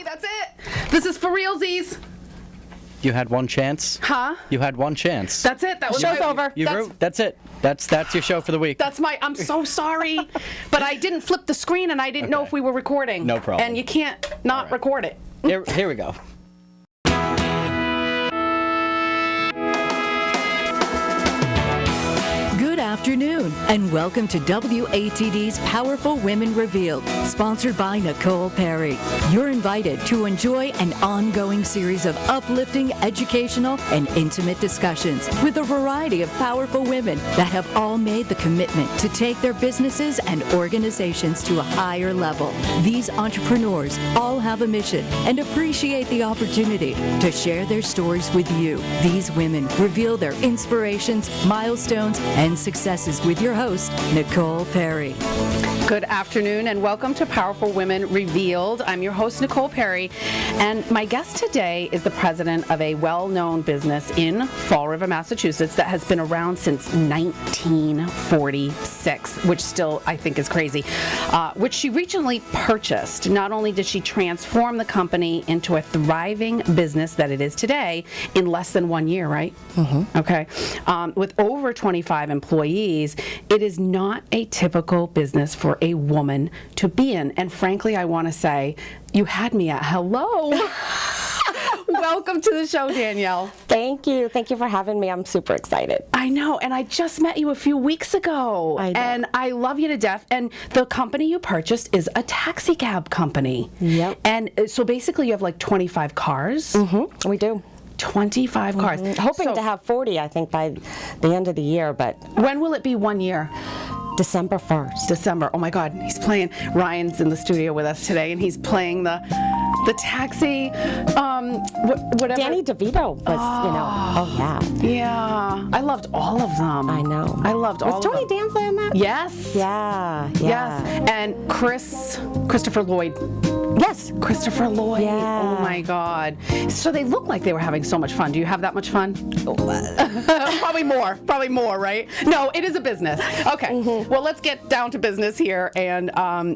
That's it. This is for realsies. You had one chance. Huh? You had one chance. That's it. That was Show's over. That's it. That's your show for the week. I'm so sorry, but I didn't flip the screen and I didn't know if we were recording. No problem. And you can't not record it. Here we go. Good afternoon, and welcome to WATD's Powerful Women Revealed, sponsored by Nicole Perry. You're invited to enjoy an ongoing series of uplifting, educational, and intimate discussions with a variety of powerful women that have all made the commitment to take their businesses and organizations to a higher level. These entrepreneurs all have a mission and appreciate the opportunity to share their stories with you. These women reveal their inspirations, milestones, and successes with your host, Nicole Perry. Good afternoon and welcome to Powerful Women Revealed. I'm your host, Nicole Perry, and my guest today is the president of a well-known business in Fall River, Massachusetts that has been around since 1946, which still I think is crazy, which she recently purchased. Not only did she transform the company into a thriving business that it is today in less than 1 year, right? Mm-hmm. Okay. With over 25 employees, it is not a typical business for a woman to be in. And frankly, I want to say, you had me at hello. Welcome to the show, Danielle. Thank you. Thank you for having me. I'm super excited. I know, and I just met you a few weeks ago. I know. And I love you to death. And the company you purchased is a taxi cab company. Yep. And so basically you have like 25 cars? Mm-hmm. We do. 25 cars. Hoping to have 40, I think, by the end of the year, but... When will it be 1 year? December 1st. December. Oh my God, he's playing. Ryan's in the studio with us today, and he's playing the taxi. Whatever. Danny DeVito was, oh yeah. Yeah, I loved all of them. I know. I loved all of them. Was Tony Danza in that? Yes. Yeah. Yes. And Christopher Lloyd. Yes. Christopher Lloyd. Yeah. Oh my God. So they look like they were having so much fun. Do you have that much fun? Probably more, right? No, it is a business. Okay. Mm-hmm. Well, let's get down to business here. And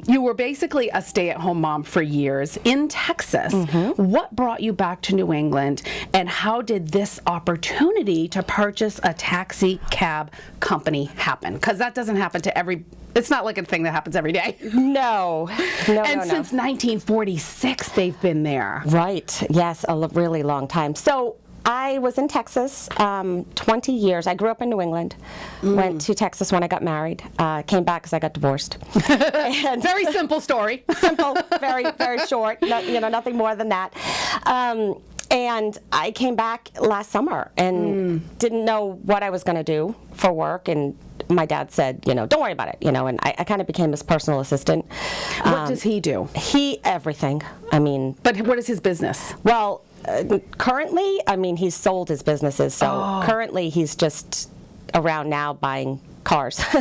you were basically a stay-at-home mom for years in Texas. Mm-hmm. What brought you back to New England, and how did this opportunity to purchase a taxi cab company happen? Because that doesn't happen to it's not like a thing that happens every day. No. And since 1946, they've been there. Right. Yes, a really long time. So I was in Texas 20 years. I grew up in New England, went to Texas when I got married, came back because I got divorced. And very simple story. Simple, very, very short, nothing more than that. And I came back last summer and didn't know what I was going to do for work, and my dad said, don't worry about it, and I kind of became his personal assistant. What does he do? Everything. But what is his business? Well, currently, he's sold his businesses, so currently he's just around now buying cars for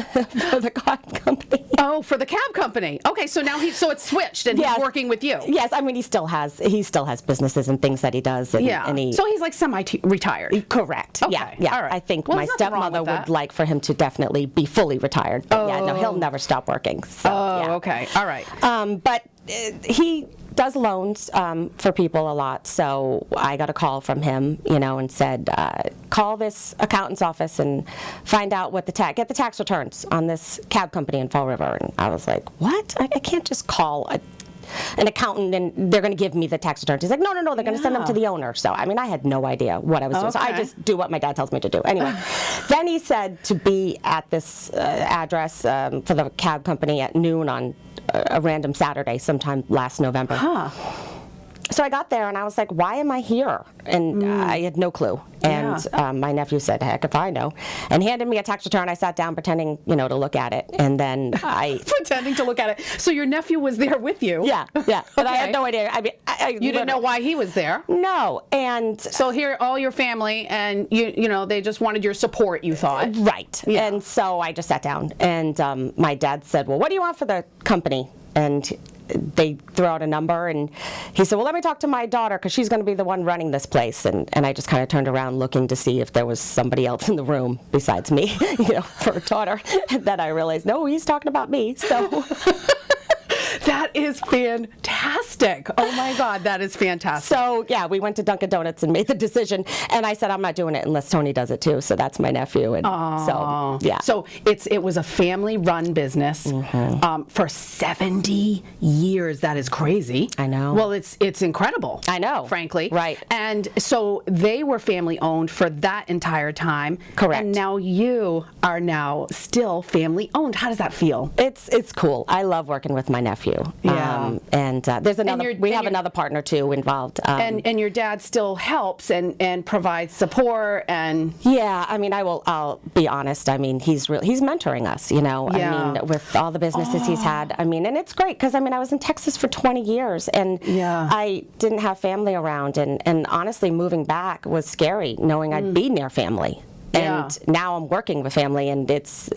the cab company. Oh, for the cab company. Okay, so now so it's switched and he's working with you. Yes, he still has businesses and things that he does. And, so he's like semi-retired. Correct. Okay. Yeah. All right. I think Well, my stepmother would like for him to definitely be fully retired. But no, he'll never stop working. So, okay. All right. But he does loans for people a lot, so I got a call from him, and said, call this accountant's office and find out what get the tax returns on this cab company in Fall River. And I was like, what? I can't just call an accountant and they're going to give me the tax returns. He's like, no, they're going to send them to the owner. So, I had no idea what I was doing. So I just do what my dad tells me to do. Anyway, then he said to be at this address for the cab company at noon on a random Saturday sometime last November. Huh. So I got there and I was like, why am I here? And I had no clue. And my nephew said, heck if I know, and handed me a tax return. I sat down pretending, to look at it. And then pretending to look at it. So your nephew was there with you? Yeah. But I had no idea. You didn't know why he was there? No. And so here, all your family, and they just wanted your support, you thought? Right. Yeah. And so I just sat down. And my dad said, well, what do you want for the company? And they threw out a number, and he said, well, let me talk to my daughter because she's going to be the one running this place. And I just kind of turned around looking to see if there was somebody else in the room besides me, for a daughter. And then I realized, no, he's talking about me. So That is fantastic. Oh my God, that is fantastic. So yeah, we went to Dunkin' Donuts and made the decision, and I said I'm not doing it unless Tony does it too. So that's my nephew, and so yeah. So it was a family-run business for 70 years. That is crazy. I know. Well, it's incredible. I know. Frankly. Right. And so they were family-owned for that entire time. Correct. And now you are now still family-owned. How does that feel? It's cool. I love working with my nephew. Yeah. And there's another. We have your- another partner too involved. And your dad still helps and provides support and. Yeah, I mean, I'll be honest. I mean, he's mentoring us, you know. Yeah. I mean, with all the businesses he's had. I mean, and it's great because I mean, I was in Texas for 20 years and Yeah. I didn't have family around, and honestly, moving back was scary, knowing I'd be near family. Yeah. And now I'm working with family, and it's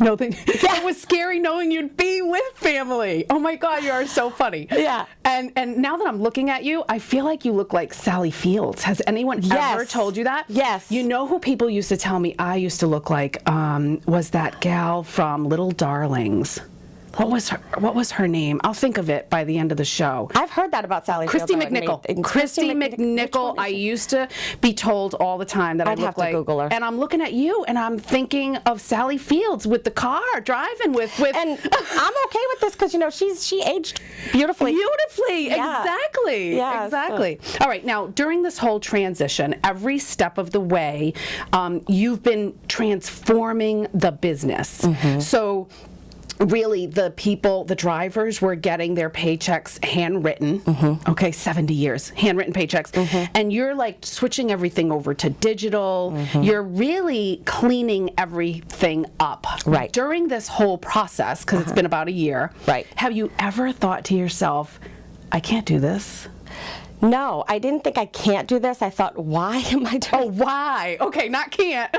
No thing. It was scary knowing you'd be with family. Oh my God, you are so funny. Yeah. And now that I'm looking at you, I feel like you look like Sally Fields. Has anyone ever Yes. told you that? Yes. You know who people used to tell me I used to look like was that gal from Little Darlings. What was her name? I'll think of it by the end of the show. I've heard that about Sally Christy Fields. McNichol. Christy McNichol. I used to be told all the time that I I'd look have to like. Google her. And I'm looking at you, and I'm thinking of Sally Fields with the car driving with. And I'm okay with this because you know she aged beautifully. Beautifully, Yeah. exactly. Yeah, exactly. All right, now during this whole transition, every step of the way, you've been transforming the business. So really, the drivers were getting their paychecks handwritten. Okay, 70 years, handwritten paychecks. And you're like switching everything over to digital. You're really cleaning everything up. Right. During this whole process, because it's been about a year, Right. have you ever thought to yourself, I can't do this? No, I didn't think I can't do this. I thought, why am I doing? Oh, why? Okay, not can't.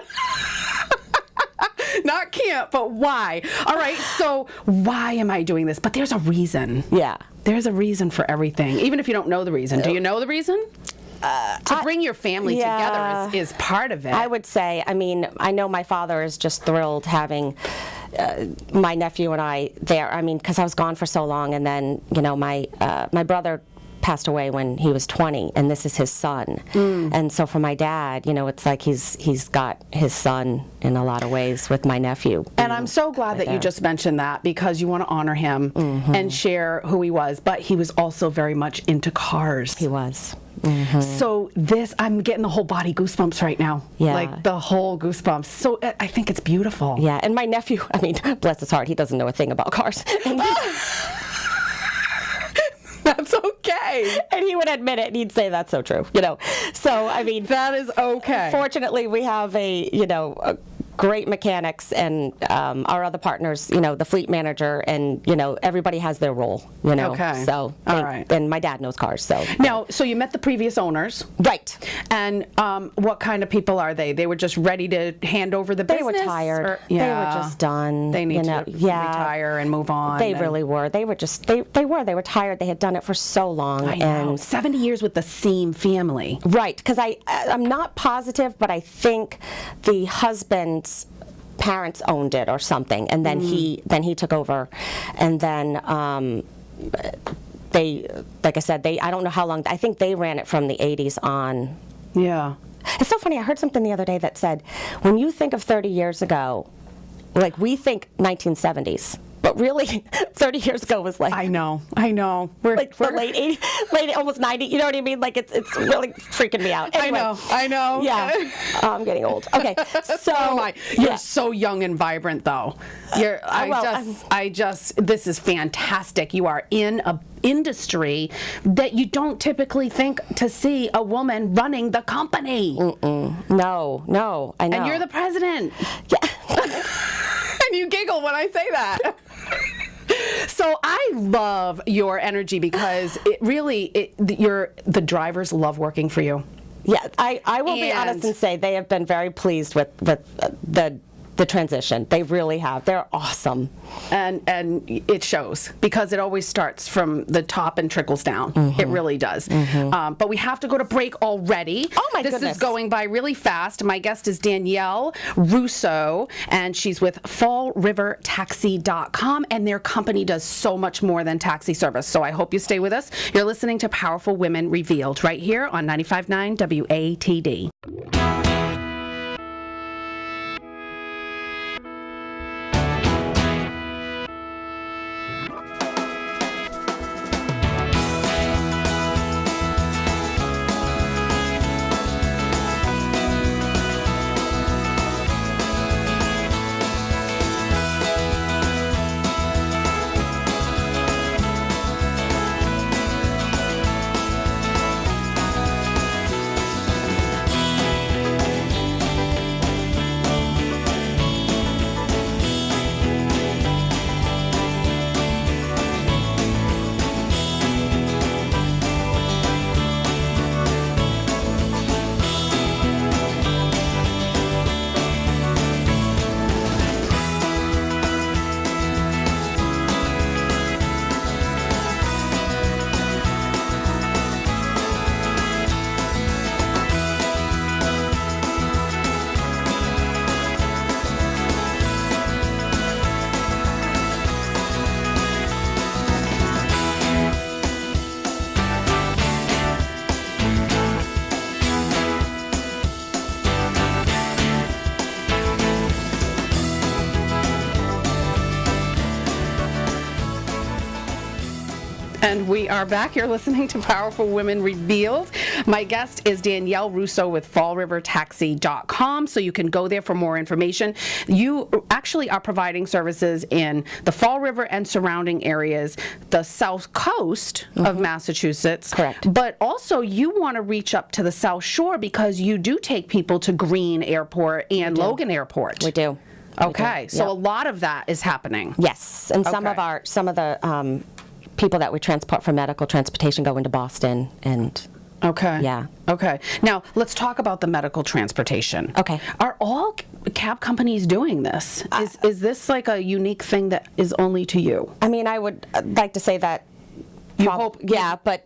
Not can't, but why? All right, so why am I doing this? But there's a reason. Yeah. There's a reason for everything, even if you don't know the reason. Do you know the reason? To bring your family yeah. together is part of it. I would say, I mean, I know my father is just thrilled having my nephew and I there. I mean, because I was gone for so long, and then, you know, my brother passed away when he was 20, and this is his son. And so for my dad, you know, it's like he's got his son in a lot of ways with my nephew. And I'm so glad that you just mentioned that, because you want to honor him and share who he was, but he was also very much into cars. He was. So I'm getting the whole body goosebumps right now. Yeah. Like the whole goosebumps. So I think it's beautiful. Yeah, and my nephew, I mean, bless his heart, he doesn't know a thing about cars. And That's okay. and he would admit it, and he'd say that's so true, you know. So I mean, That is okay. fortunately, we have a great mechanics, and our other partners, you know, the fleet manager, and you know, everybody has their role, you know. Okay. So All right. and my dad knows cars, so Now, so you met the previous owners, right. and what kind of people are they? They were just ready to hand over the They business? were tired. or- They were just done. They need you know, to yeah. retire and move on. They and- really were. They were just they were tired. They had done it for so long, I know. and 70 years with the same family. right, because I'm not positive, but I think the husband's parents owned it or something, and then he took over, and then they, like I said, I don't know how long. I think they ran it from the 80s on. Yeah. It's so funny. I heard something the other day that said, when you think of 30 years ago, like we think 1970s. But really, 30 years ago was like I know. We're the late 80s, almost 90. You know what I mean? Like it's really freaking me out. Anyway, I know. Yeah, I'm getting old. Okay, So am I. You're yeah. so young and vibrant, though. This is fantastic. You are in a industry that you don't typically think to see a woman running the company. No, I know. And you're the president. Yeah. And you giggle when I say that. So I love your energy, because the drivers love working for you. Yeah, I will be honest And- and say they have been very pleased with the the transition. They really have. They're awesome. And it shows, because it always starts from the top and trickles down. It really does. But we have to go to break already. Oh, my This goodness. is going by really fast. My guest is Danielle Russo, and she's with FallRiverTaxi.com, and their company does so much more than taxi service. So I hope you stay with us. You're listening to Powerful Women Revealed right here on 95.9 WATD. And we are back. You're listening to Powerful Women Revealed. My guest is Danielle Russo with FallRiverTaxi.com, so you can go there for more information. You actually are providing services in the Fall River and surrounding areas, the South Coast of Massachusetts. Correct. But also you want to reach up to the South Shore, because you do take people to Greene Airport and Logan Airport. We do. Okay, so Yep. a lot of that is happening. Yes, and some Okay. of the people that we transport for medical transportation go into Boston, and Okay. Yeah. Okay. Now, let's talk about the medical transportation. Okay. Are all cab companies doing this? Is this like a unique thing that is only to you? I mean, I would like to say that. You hope. Yeah, but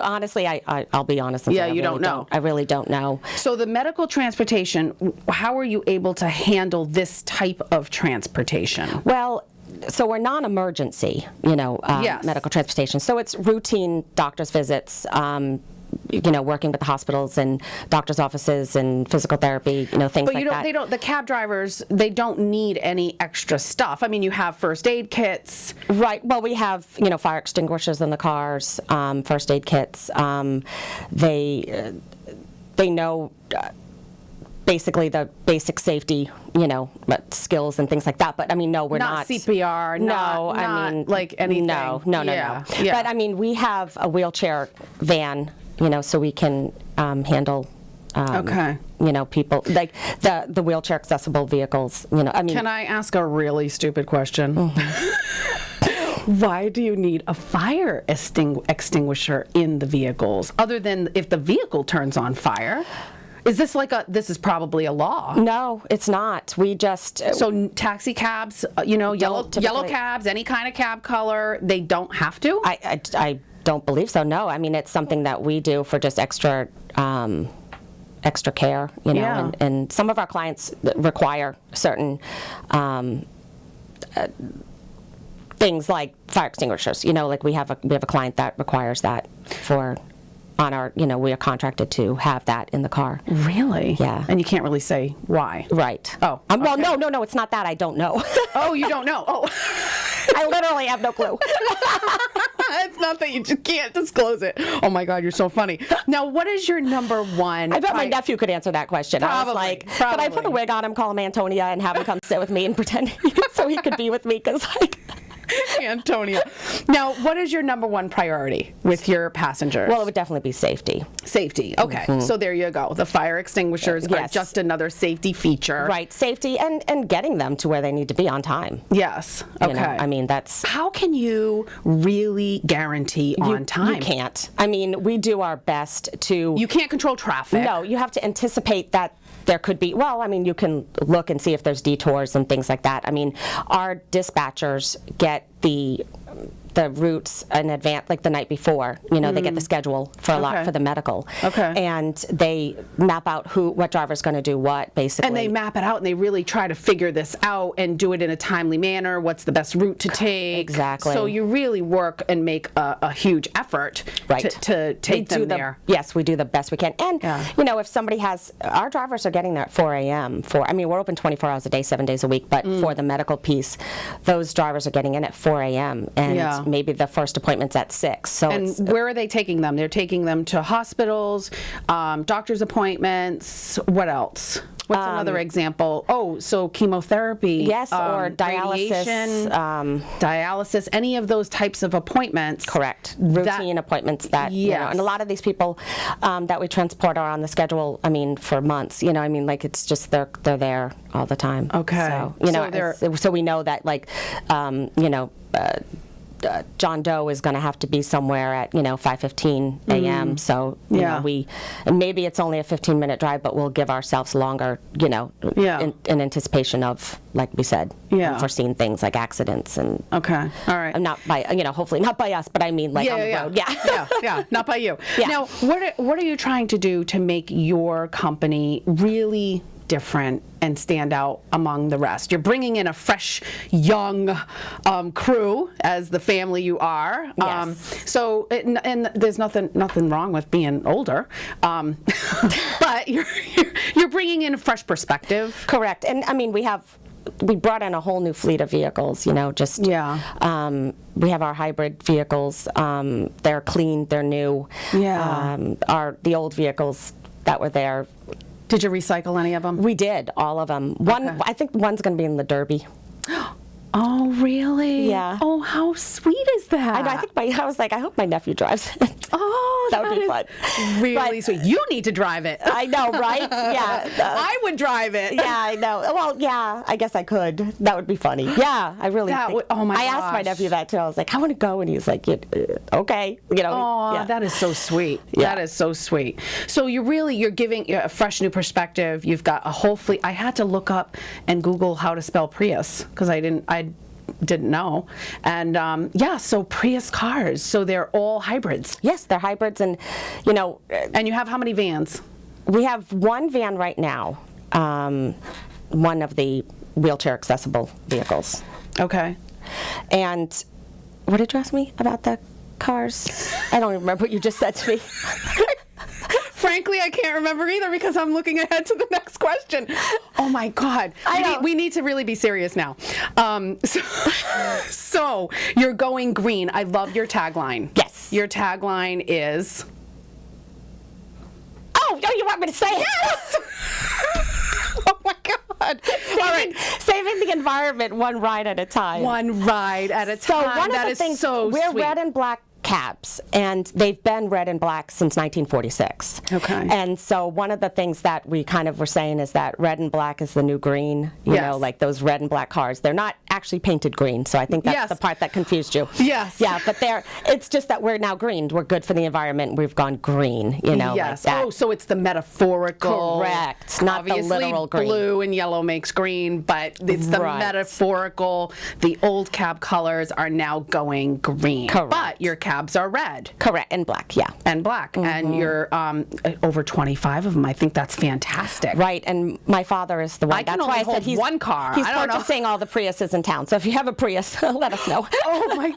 honestly, I'll be honest and say Yeah, I you really don't know. I really don't know. So the medical transportation, how are you able to handle this type of transportation? Well, so we're non-emergency, Yes. medical transportation. So it's routine doctor's visits, working with the hospitals and doctor's offices and physical therapy, things But like that. the cab drivers, they don't need any extra stuff. I mean, you have first aid kits. Right. Well, we have, fire extinguishers in the cars, first aid kits. They know basically the basic safety, skills and things like that. But I mean, no, we're not. Not CPR, No, not I mean, like anything. No. Yeah. Yeah. But I mean, we have a wheelchair van, so we can handle. Okay. People like the wheelchair accessible vehicles. Can I ask a really stupid question? Why do you need a fire extinguisher in the vehicles, other than if the vehicle turns on fire? Is this this is probably a law? No, it's not. We just So taxi cabs, yellow typically. cabs, any kind of cab color, they don't have to? I don't believe so. No, I mean it's something that we do for just extra care, Yeah. and some of our clients require certain things like fire extinguishers. Like we have a client that requires that on our, we are contracted to have that in the car. Really? Yeah. And you can't really say why. Right. Oh, Well, okay. no, it's not that. I don't know. Oh, you don't know? Oh. I literally have no clue. It's not that you just can't disclose it. Oh my God, you're so funny. Now, what is your number one? I bet my nephew could answer that question. I was like, could I put a probably. wig on him, call him Antonia, and have him come sit with me and pretend so he could be with me? Because Antonia. Now, what is your number one priority with your passengers? well, it would definitely be safety. Safety. Okay, so there you go. The fire extinguishers are Yes. just another safety feature. Right, safety and getting them to where they need to be on time. Yes. You Okay. know, I mean, that's... How can you really guarantee on time? You can't. I mean, we do our best to... You can't control traffic. No, you have to anticipate that there could be, well, I mean, you can look and see if there's detours and things like that. I mean, our dispatchers get the routes in advance, like the night before. You know, they get the schedule for Okay. for the medical. Okay. And they map out what driver's going to do what, basically. And they map it out, and they really try to figure this out and do it in a timely manner. What's the best route to take? Exactly. So you really work and make a huge effort Right. to take them there. Yes, we do the best we can. And, Yeah. you know, if somebody has, our drivers are getting there at 4 a.m. I mean, we're open 24 hours a day, 7 days a week, but for the medical piece, those drivers are getting in at 4 a.m. And Yeah. maybe the first appointment's at 6. So And it's, where are they taking them? They're taking them to hospitals, doctor's appointments. What else? What's another example? Oh, so chemotherapy. yes, or dialysis. radiation, dialysis, any of those types of appointments. Correct. Routine appointments that, you know, Yes. and a lot of these people that we transport are on the schedule, I mean, for months, you know, I mean, like, it's just, they're there all the time. Okay. So, you know, So they're- so we know that, like, you know, John Doe is going to have to be somewhere at, you know, 5:15 a.m. So, you Yeah. know, and maybe it's only a 15-minute drive, but we'll give ourselves longer, you know, Yeah. in anticipation of, like we said, Yeah. unforeseen things like accidents and Okay. All right. not by, you know, hopefully not by us, but I mean, like, on the road. Yeah. yeah, not by you. Yeah. Now, what are you trying to do to make your company really different and stand out among the rest? You're bringing in a fresh, young crew as the family you are. Yes. So, and there's nothing wrong with being older, but you're bringing in a fresh perspective. Correct. And I mean, we brought in a whole new fleet of vehicles, you know, just, Yeah. we have our hybrid vehicles. They're clean, they're new. Yeah. The old vehicles that were there, Did you recycle any of them? we did, all of them. I think one's going to be in the Derby. Oh, really? Yeah. Oh, how sweet is that? I know, I was like, I hope my nephew drives it. Oh, That would be is fun. Really But- sweet. You need to drive it. I know, right? Yeah. I would drive it. Yeah, I know. Well, yeah, I guess I could. That would be funny. Yeah, I really That think. would- oh my I asked my gosh. nephew that too. I was like, I want to go, and he's like, okay, you know. Oh, yeah. that is so sweet. Yeah. That is so sweet. So you're giving a fresh new perspective. You've got a whole fleet. I had to look up and Google how to spell Prius because I didn't know. And yeah, so Prius cars. So they're all hybrids. Yes, they're hybrids, and you know, And you have how many vans? we have one van right now, one of the wheelchair accessible vehicles. Okay. And what did you ask me about the cars? I don't even remember what you just said to me. Frankly, I can't remember either because I'm looking ahead to the next question. Oh my God. I know. We need to really be serious now. So you're going green. I love your tagline. Yes. Your tagline is. Oh, you want me to say it? Yes! Oh my God. All right. Saving the environment one ride at a time. One ride at a So time. one of That the is things, so we're sweet. red and black cabs, and they've been red and black since 1946. Okay. And so one of the things that we kind of were saying is that red and black is the new green. You Yes. know, like those red and black cars. They're not actually painted green, so I think that's Yes. the part that confused you. Yes. Yeah, but it's just that we're now green. We're good for the environment. We've gone green, you know, Yes. like that. Oh, so it's the metaphorical. Correct, not the Obviously, literal green. blue and yellow makes green, but it's the Right. metaphorical. The old cab colors are now going green. Correct. But your cabs are red Correct, and black, yeah. and black, and you're over 25 of them. I think that's fantastic. Right, and my father is the one. I can That's why only I said hold he's one car. He's I don't know. purchasing all the Priuses in town. So if you have a Prius, let us know. Oh my!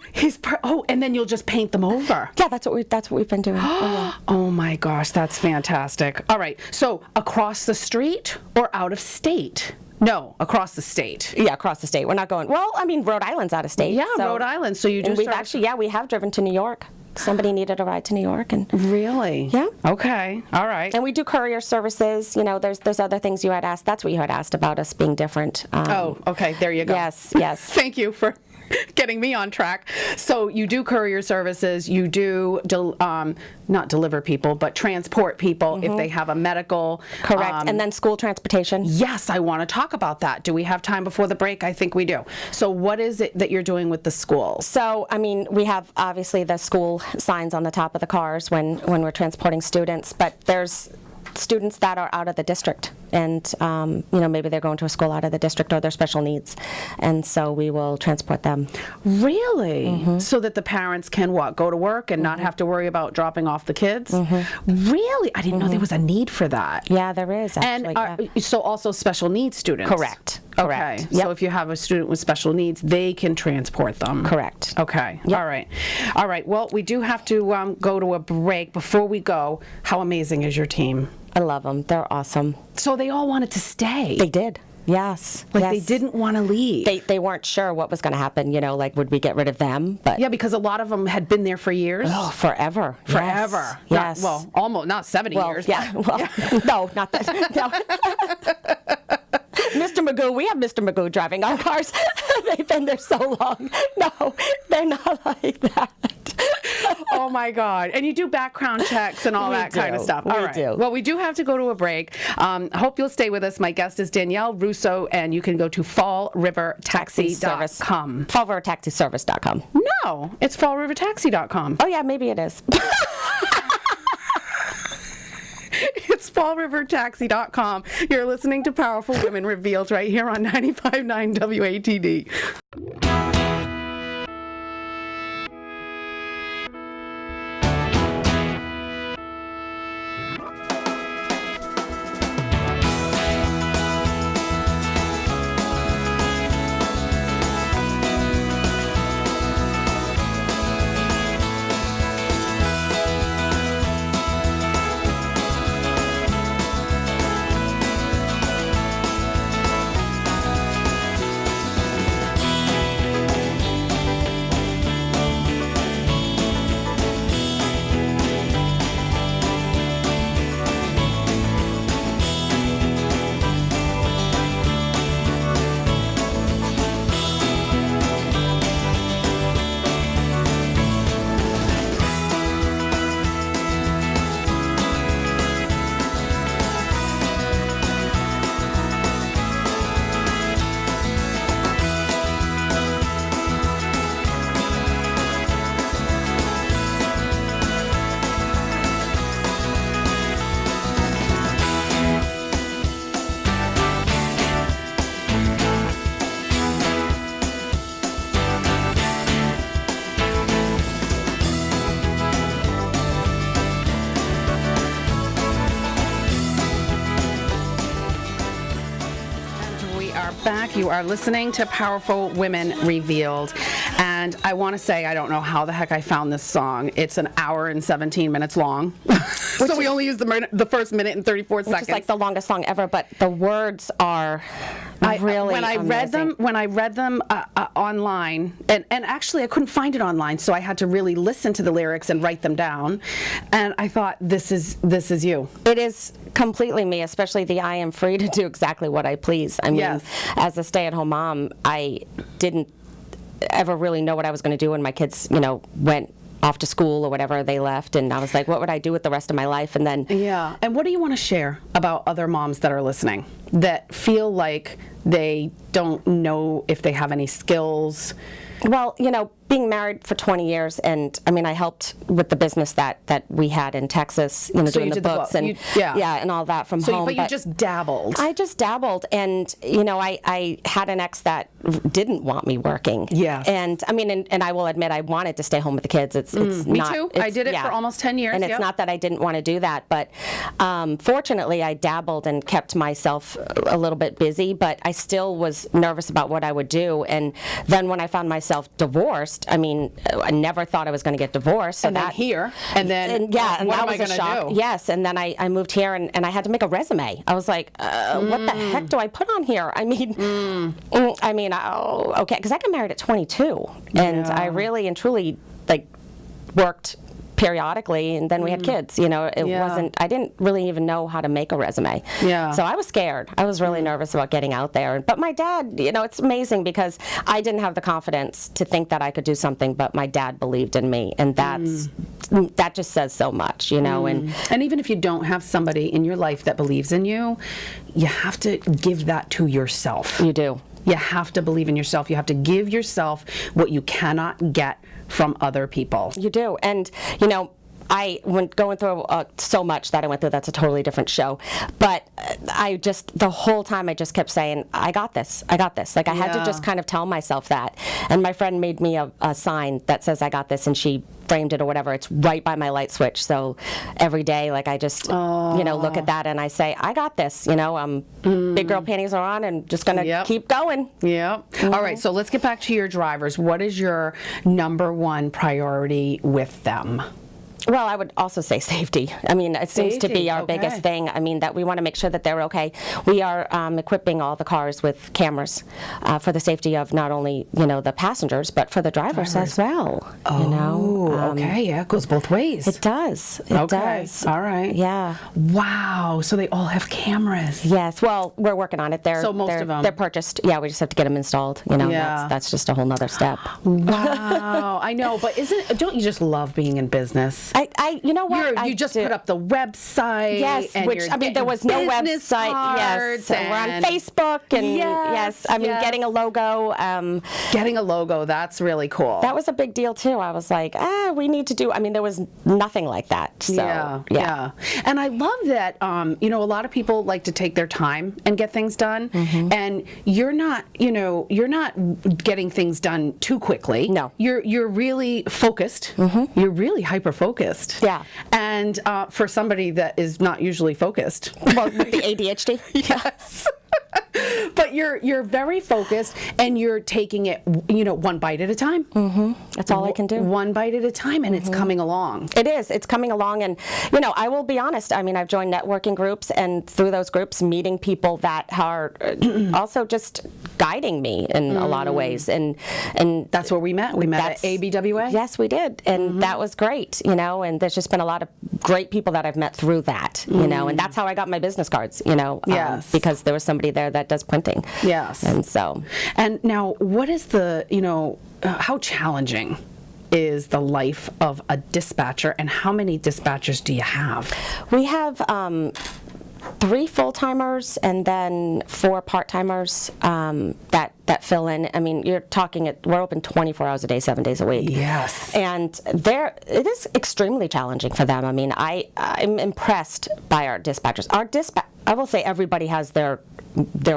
And then you'll just paint them over. Yeah, that's what we've been doing. Oh, yeah. Oh my gosh, that's fantastic. All right, so across the street or out of state? No, across the state. Yeah, across the state. We're not going. Well, I mean, Rhode Island's out of state. Yeah, so- Rhode Island. So you do And we've start- actually, we have driven to New York. Somebody needed a ride to New York, and Really? Yeah. Okay. All right. we do courier services. You know, there's other things you had asked. That's what you had asked about us being different. Oh, okay. There you go. Yes, yes. Thank you for getting me on track. So you do courier services. You do not deliver people, but transport people if they have a medical. Correct. And then school transportation. Yes, I want to talk about that. Do we have time before the break? I think we do. So what is it that you're doing with the schools? So, I mean, we have obviously the school signs on the top of the cars when we're transporting students, but there's students that are out of the district, and maybe they're going to a school out of the district or they're special needs, and so we will transport them. Really? So that the parents can go to work and not have to worry about dropping off the kids? Really? I didn't know there was a need for that. Yeah, there is actually. And so also special needs students? Correct. Okay. So if you have a student with special needs, they can transport them. Correct. Okay. Yep. All right. All right. Well, we do have to go to a break. Before we go, how amazing is your team? I love them. They're awesome. So they all wanted to stay. They did. Yes. Like yes. they didn't want to leave. They weren't sure what was going to happen, like would we get rid of them? But Yeah, because a lot of them had been there for years. oh, forever. Forever. Yes. Well, almost, not 70 years. Yeah. but- Well, no, not that. No. Mr. Magoo, we have Mr. Magoo driving our cars. They've been there so long. No, they're not like that. Oh my God. And you do background checks and all We that kind of do. stuff. We All right. do. Well, we do have to go to a break. Hope you'll stay with us. My guest is Danielle Russo, and you can go to fallrivertaxi.com. FallRiverTaxiService.com. No, it's fallrivertaxi.com. Oh, yeah, maybe it is. It's fallrivertaxi.com. You're listening to Powerful Women Revealed right here on 95.9 WATD. Back. You are listening to Powerful Women Revealed. And I want to say, I don't know how the heck I found this song. It's an hour and 17 minutes long. So we only used the first minute and 34 seconds. It's like the longest song ever, but the words are really when I read them online, and actually I couldn't find it online, so I had to really listen to the lyrics and write them down. And I thought, this is you. It is completely me, especially the I am free to do exactly what I please. I mean, Yes. as a stay-at-home mom, I didn't ever really know what I was going to do when my kids, went off to school or whatever, they left, and I was like, what would I do with the rest of my life? And then Yeah. And what do you want to share about other moms that are listening that feel like they don't know if they have any skills? Well, being married for 20 years, and I mean, I helped with the business that we had in Texas, So doing you the did the books book. and Yeah. and all that from So, home. but you just dabbled. I just dabbled, and I had an ex that didn't want me working. Yes. And I mean, and I will admit, I wanted to stay home with the kids. It's Me not. too. I did it for almost 10 years. And it's Yep. not that I didn't want to do that, but fortunately, I dabbled and kept myself a little bit busy. But I still was nervous about what I would do. And then when I found myself divorced, I mean, I never thought I was going to get divorced. So And then here, and then and what that am I was a gonna shock. do? Yes, and then I moved here, and I had to make a resume. I was like, what the heck do I put on here? I mean, okay, because I got married at 22, and Yeah. I really and truly worked periodically, and then we had kids. It Yeah. wasn't. I didn't really even know how to make a resume. Yeah. So I was scared. I was really nervous about getting out there. But my dad, it's amazing because I didn't have the confidence to think that I could do something, but my dad believed in me, and that just says so much, And even if you don't have somebody in your life that believes in you, you have to give that to yourself. you do. You have to believe in yourself. You have to give yourself what you cannot get from other people. You do. And, I went going through so much that I went through. That's a totally different show. But the whole time I just kept saying, I got this. I got this. Like I had to just kind of tell myself that. And my friend made me a sign that says I got this, and she framed it or whatever. It's right by my light switch. So every day, like I just, look at that and I say, I got this. Big girl panties are on and just going to keep going. Yeah. All right. So let's get back to your drivers. What is your number one priority with them? Well, I would also say safety. I mean, it seems to be our biggest thing. I mean, that we want to make sure that they're okay. We are equipping all the cars with cameras for the safety of not only, the passengers, but for the drivers as well. Okay. Yeah, it goes both ways. It does. It does. All right. Yeah. Wow. So they all have cameras. Yes. Well, we're working on it. So most of them. They're purchased. Yeah, we just have to get them installed. That's just a whole nother step. Wow. I know, but don't you just love being in business? You know what? You just put up the website. Yes, and there was no website. Yes, and we're on Facebook, and getting a logo. Getting a logo, that's really cool. That was a big deal too. I was like, we need to do. I mean, there was nothing like that. So yeah. And I love that. A lot of people like to take their time and get things done, and you're not getting things done too quickly. No, you're really focused. You're really hyper focused. Yeah. And for somebody that is not usually focused. Well, with the ADHD? Yes. But you're very focused, and you're taking it, one bite at a time. That's all I can do. One bite at a time, and it's coming along. It is. It's coming along, and I will be honest. I mean, I've joined networking groups, and through those groups, meeting people that are also just guiding me in a lot of ways. And that's where we met. We met at ABWA. Yes, we did, and that was great. And there's just been a lot of great people that I've met through that. And that's how I got my business cards. Yes. Because there was somebody there that does printing. Yes. And so. And now, what is how challenging is the life of a dispatcher, and how many dispatchers do you have? We have 3 full-timers and then 4 part-timers that fill in. I mean, you're talking, we're open 24 hours a day, 7 days a week. Yes. And it is extremely challenging for them. I mean, I'm impressed by our dispatchers. I will say everybody has their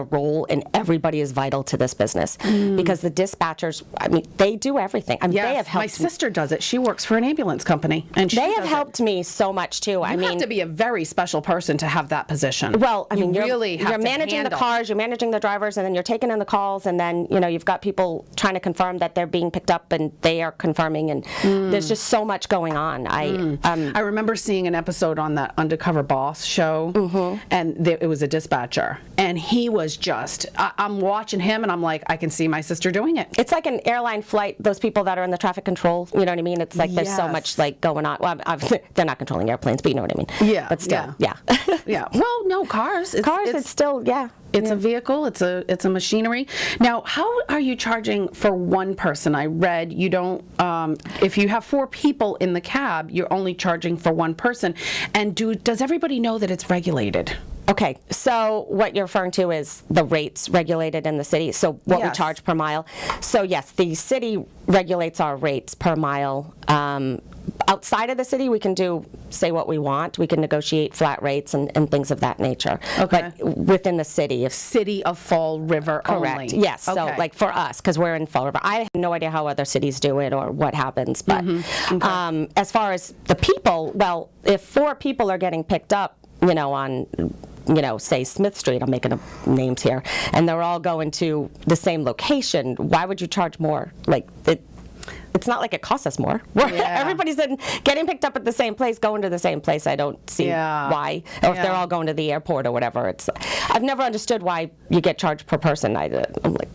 role, and everybody is vital to this business because the dispatchers, I mean, they do everything. I mean, they have helped. My sister does it. She works for an ambulance company, and they have helped me so much too. You have to be a very special person to have that position. Well, I mean, you're managing the cars, you're managing the drivers, and then you're taking in the calls, and then you've got people trying to confirm that they're being picked up, and they are confirming, and there's just so much going on. I remember seeing an episode on that Undercover Boss show, and it was a dispatcher, and he was just, I'm watching him, and I'm like, I can see my sister doing it. It's like an airline flight, those people that are in the traffic control, you know what I mean? It's like there's so much like going on. Well, they're not controlling airplanes, but you know what I mean. Yeah. But still, yeah. Well, no, cars. It's still, It's a vehicle. It's a machinery. Now, how are you charging for one person? I read you don't. If you have 4 people in the cab, you're only charging for one person. And does everybody know that it's regulated? Okay, so what you're referring to is the rates regulated in the city, so what we charge per mile. So yes, the city regulates our rates per mile. Outside of the city, we can say what we want. We can negotiate flat rates and things of that nature. Okay. But within the city. City of Fall River correct. only. Yes, so like for us, because we're in Fall River. I have no idea how other cities do it or what happens, but as far as the people, well, if 4 people are getting picked up, on say Smith Street, I'm making up names here, and they're all going to the same location, why would you charge more? Like, it's not like it costs us more. Everybody's getting picked up at the same place, going to the same place. I don't see why. Or if they're all going to the airport or whatever. I've never understood why you get charged per person. I'm like,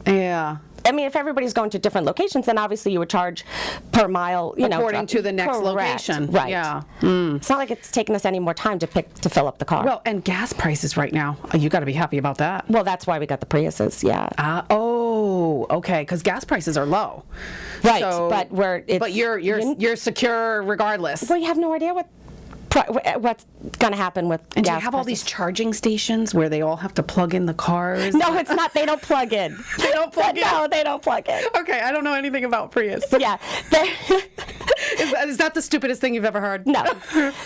I mean, if everybody's going to different locations, then obviously you would charge per mile, according to the next location. Right. Yeah. It's not like it's taking us any more time to fill up the car. Well, and gas prices right now, you got to be happy about that. Well, that's why we got the Priuses. Yeah. Okay, because gas prices are low. Right. So, but you're secure regardless. Well, you have no idea what's going to happen with And do gas you have all prices. these charging stations where they all have to plug in the cars? No, it's not. They don't plug in. They don't plug in? No, they don't plug in. Okay, I don't know anything about Prius. Yeah. Is that the stupidest thing you've ever heard? No,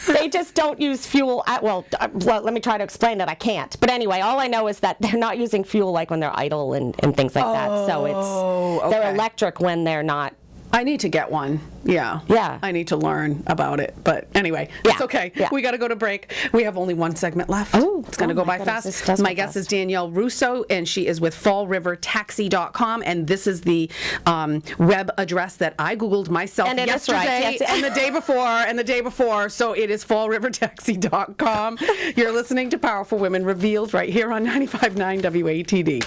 they just don't use fuel. Well, let me try to explain it. I can't. But anyway, all I know is that they're not using fuel like when they're idle and things like that. So they're okay. electric when they're not. I need to get one. Yeah. Yeah. I need to learn about it. But anyway, it's Yeah. okay. Yeah. We got to go to break. We have only one segment left. Oh, it's going to oh go my by goodness, this fast. does My go guest is fast. Danielle Russo, and she is with fallrivertaxi.com. And this is the web address that I Googled myself And it is yesterday right, yes. and the day before. So it is fallrivertaxi.com. You're listening to Powerful Women Revealed right here on 95.9 WATD.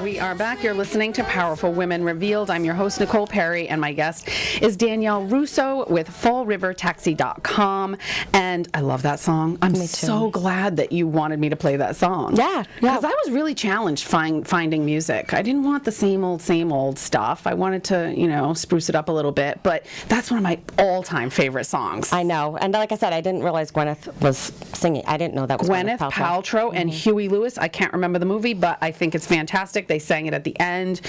We are back. You're listening to Powerful Women Revealed. I'm your host, Nicole Perry, and my guest is Danielle Russo with fallrivertaxi.com. And I love that song. I'm so glad that you wanted me to play that song. Yeah. Because I was really challenged finding music. I didn't want the same old stuff. I wanted to, spruce it up a little bit. But that's one of my all-time favorite songs. I know. And like I said, I didn't realize Gwyneth was singing. I didn't know that was Gwyneth Paltrow and Huey Lewis. I can't remember the movie, but I think it's fantastic. They sang it at the end.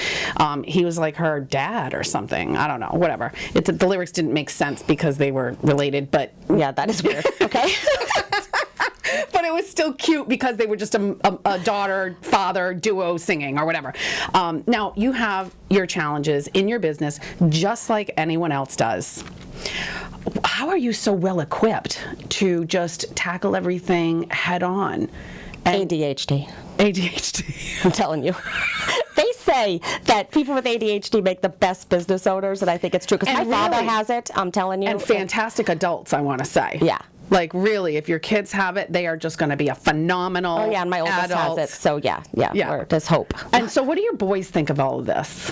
He was like her dad or something. I don't know. Whatever. The lyrics didn't make sense because they were related, but Yeah, that is weird. Okay. but it was still cute because they were just a daughter-father duo singing or whatever. Now, you have your challenges in your business just like anyone else does. How are you so well equipped to just tackle everything head on? ADHD. ADHD. I'm telling you. They say that people with ADHD make the best business owners, and I think it's true because my And father really- has it. I'm telling you. And fantastic adults, I want to say. Yeah. Like, really, if your kids have it, they are just going to be a phenomenal Oh yeah, and my oldest adult. has it. So yeah. There's hope. And so what do your boys think of all of this?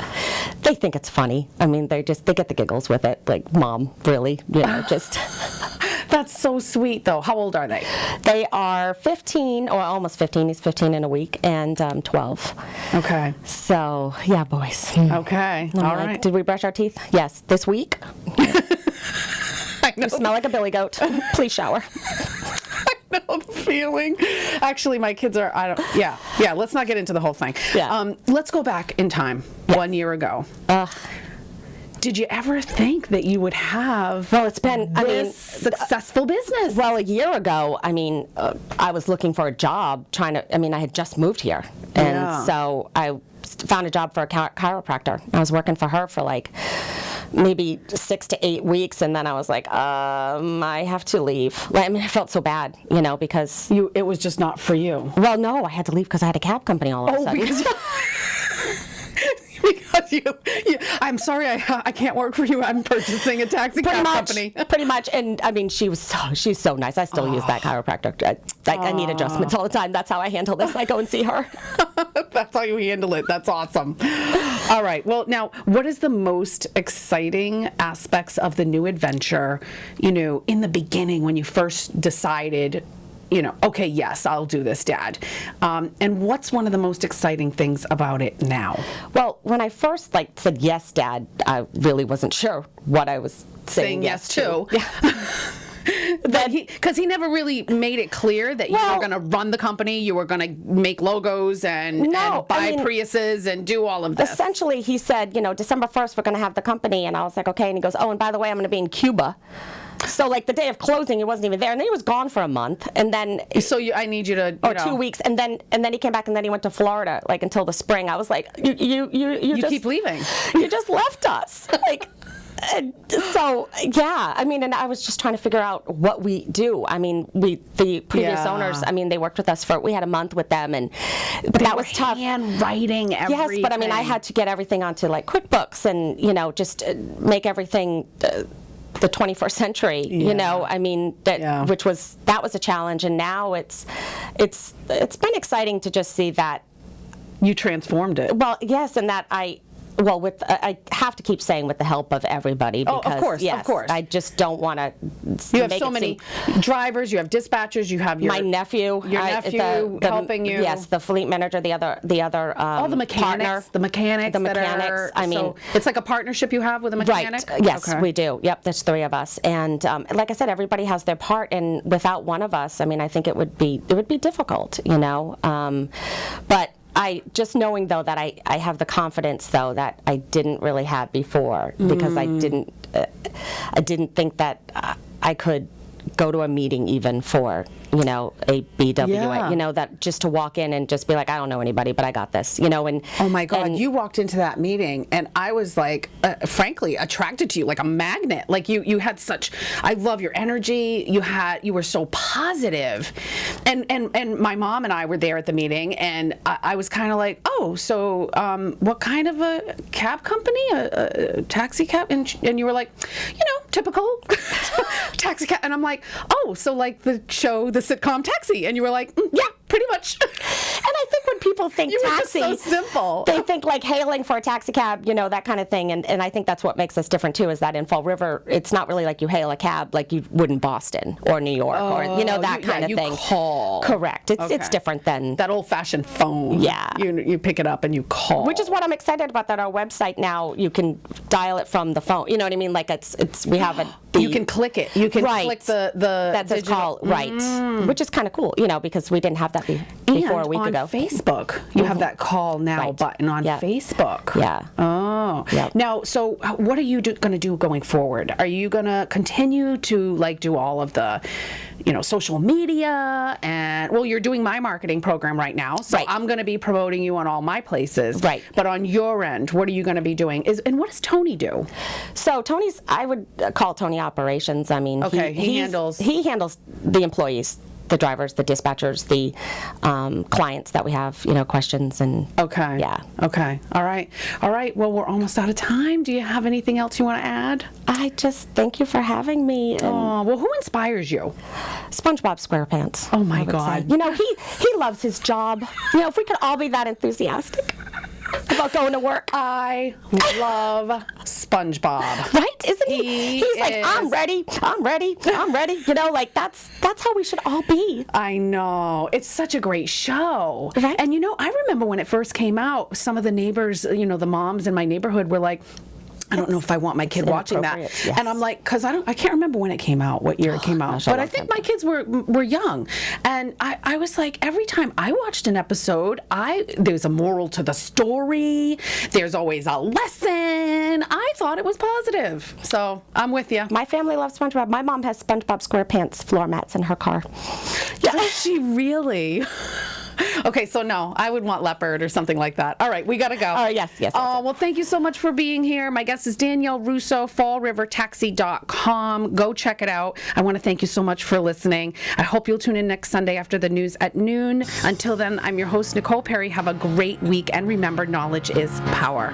They think it's funny. I mean, they get the giggles with it. Like, Mom, really? Just. That's so sweet, though. How old are they? They are 15, or almost 15. He's 15 in a week, and 12. Okay. So, yeah, boys. Okay. I'm All like, right. Did we brush our teeth? Yes. This week? I know. You smell like a billy goat. Please shower. I know the feeling. Actually, my kids are, yeah, let's not get into the whole thing. Yeah. Let's go back in time, 1 year ago. Did you ever think that you would have Well, it's been, successful business? Well, a year ago, I was looking for a job I had just moved here. And Yeah. so I found a job for a chiropractor. I was working for her for like maybe 6 to 8 weeks, and then I was like, I have to leave. I felt so bad, because... It was just not for you. Well, no, I had to leave because I had a cab company all of a sudden. Because you, I'm sorry, I can't work for you. I'm purchasing a taxi cab company. Pretty much, and she's so nice. I still use that chiropractor. I need adjustments all the time. That's how I handle this. I go and see her. That's how you handle it. That's awesome. All right. Well, now, what is the most exciting aspects of the new adventure, in the beginning when you first decided okay, yes, I'll do this, Dad. And what's one of the most exciting things about it now? Well, when I first said yes, Dad, I really wasn't sure what I was saying yes to. Yeah. Because he never really made it clear that you were going to run the company, you were going to make logos and buy Priuses and do all of this. Essentially, he said, December 1st, we're going to have the company. And I was like, okay. And he goes, oh, and by the way, I'm going to be in Cuba. So, the day of closing, he wasn't even there. And then he was gone for a month. And then... So, I need you to... Or 2 weeks. And then he came back, and then he went to Florida, until the spring. I was like, you just... keep leaving. You just left us. So, yeah, and I was just trying to figure out what we do. The previous owners, they worked with us we had a month with them, but that was tough. Handwriting everything. Yes, but I had to get everything onto QuickBooks and, just make everything the 21st century, which was a challenge. And now it's been exciting to just see that. You transformed it. Well, yes, and that I have to keep saying with the help of everybody. Because, of course. I just don't want to. You have so many drivers. You have dispatchers. You have my nephew. Your nephew helping you. Yes, the fleet manager. The other. All the mechanics. Partner, the mechanics. So it's like a partnership you have with a mechanic. Right. Yes, we do. Yep. There's 3 of us, and like I said, everybody has their part. And without one of us, I think it would be difficult. But. I just knowing though that I have the confidence though that I didn't really have before because I didn't think that I could go to a meeting even for a BWA, that just to walk in and just be like, I don't know anybody, but I got this, and oh my God, you walked into that meeting and I was frankly attracted to you like a magnet. You had I love your energy. You were so positive, and my mom and I were there at the meeting, and I was kind of like, oh, so what kind of a cab company, a taxi cab, and you were like, typical taxi cab, and I'm like, oh, so the show, the sitcom Taxi, and you were like, yeah, pretty much. And I think when people think taxi, so simple. They think hailing for a taxi cab, that kind of thing, and I think that's what makes us different too. Is that in Fall River, it's not really like you hail a cab like you would in Boston or New York or that kind of thing. You call. Correct. It's different than that old-fashioned phone. Yeah. You pick it up and you call. Which is what I'm excited about. That our website now you can dial it from the phone. You know what I mean? It's we have you can click it. You can click the that's digital. Call right, which is kind of cool. Because we didn't have that before a week ago. On Facebook, you have that call now button on Facebook. Yeah. Oh. Yep. Now, so what are you going to do going forward? Are you going to continue to do all of the, social media and you're doing my marketing program right now, so I'm going to be promoting you on all my places. Right. But on your end, what are you going to be doing? And what does Tony do? So I would call Tony operations. He handles the employees, the drivers, the dispatchers, the clients that we have, questions and. Okay. Yeah. Okay. All right. Well, we're almost out of time. Do you have anything else you want to add? I just thank you for having me. Oh, well, who inspires you? SpongeBob SquarePants. Oh my God. He loves his job. If we could all be that enthusiastic about going to work. I love SpongeBob. Right? Isn't he? He's like, I'm ready. That's how we should all be. I know. It's such a great show. Right? And I remember when it first came out, some of the neighbors, the moms in my neighborhood were like, I don't know if I want my kid watching that. Yes. And I'm like, because I can't remember when it came out, what year it came out. But I think my kids were young. And I was like, every time I watched an episode, there's a moral to the story. There's always a lesson. I thought it was positive. So I'm with you. My family loves SpongeBob. My mom has SpongeBob SquarePants floor mats in her car. Yeah. Does she really? Okay, so no, I would want leopard or something like that. All right, we got to go. Yes. Well, thank you so much for being here. My guest is Danielle Russo, FallRiverTaxi.com. Go check it out. I want to thank you so much for listening. I hope you'll tune in next Sunday after the news at noon. Until then, I'm your host, Nicole Perry. Have a great week, and remember, knowledge is power.